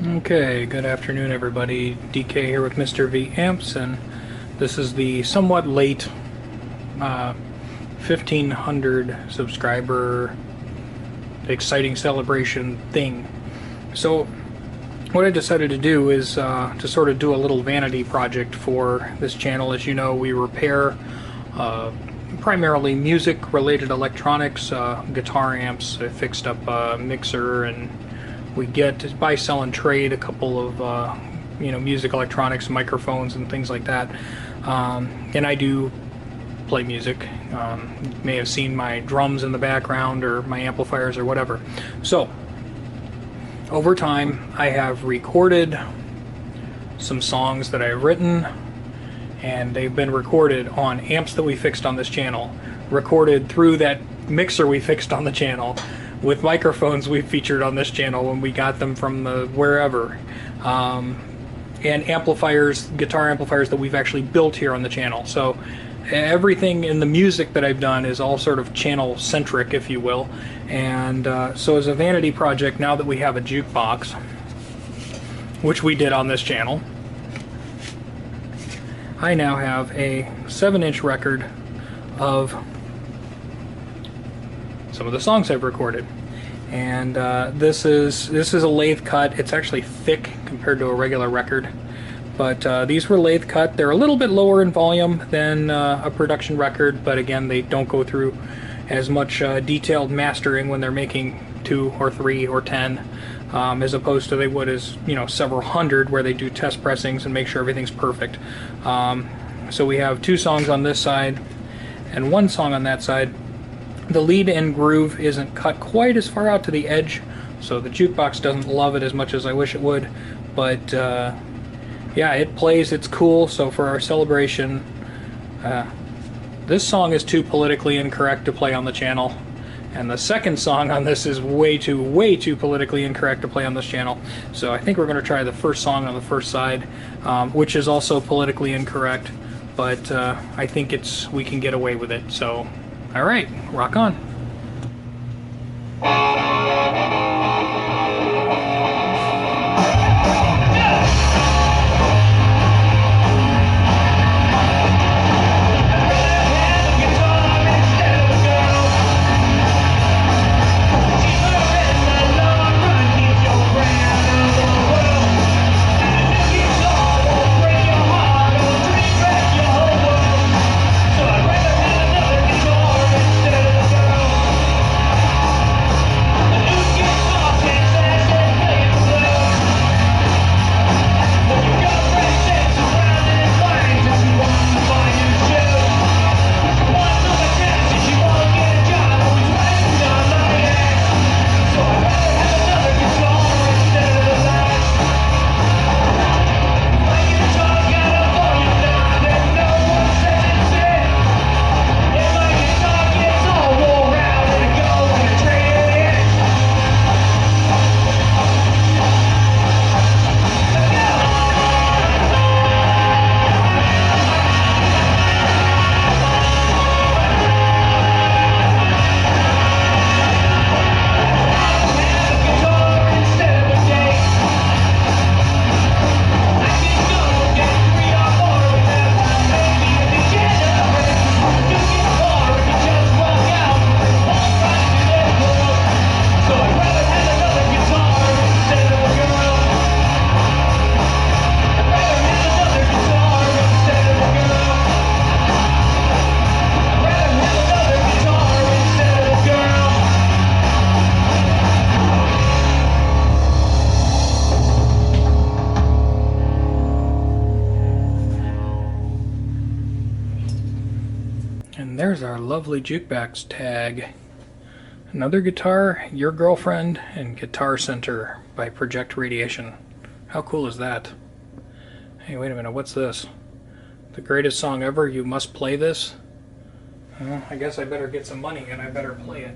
Okay, good afternoon everybody. DK here with Mr. V Amps, and this is the somewhat late 1500 subscriber exciting celebration thing. So what I decided to do is to sort of do a little vanity project for this channel. As you know, we repair primarily music related electronics, guitar amps. I fixed up a mixer, and we get buy, sell, and trade a couple of music electronics, microphones, and things like that. And I do play music. You may have seen my drums in the background or my amplifiers or whatever. So over time I have recorded some songs that I've written, and they've been recorded on amps that we fixed on this channel, recorded through that mixer we fixed on the channel, with microphones we featured on this channel when we got them from wherever, and amplifiers, guitar amplifiers that we've actually built here on the channel. So everything in the music that I've done is all sort of channel centric, if you will. And so as a vanity project, now that we have a jukebox, which we did on this channel, I now have a 7-inch record of some of the songs I've recorded. And this is a lathe cut. It's actually thick compared to a regular record, but these were lathe cut. They're a little bit lower in volume than a production record, but again, they don't go through as much detailed mastering when they're making 2 or 3 or 10, as opposed to they would as several hundred, where they do test pressings and make sure everything's perfect. So we have 2 songs on this side and 1 song on that side. The lead and groove isn't cut quite as far out to the edge, so the jukebox doesn't love it as much as I wish it would, but yeah, it plays, it's cool. So for our celebration, this song is too politically incorrect to play on the channel, and the second song on this is way too politically incorrect to play on this channel. So I think we're going to try the first song on the first side, which is also politically incorrect, but I think we can get away with it. So all right, rock on. And there's our lovely jukebox tag. Another Guitar, Your Girlfriend, and Guitar Center by Project Radiation. How cool is that? Hey, wait a minute, what's this? The greatest song ever, you must play this? Well, I guess I better get some money and I better play it.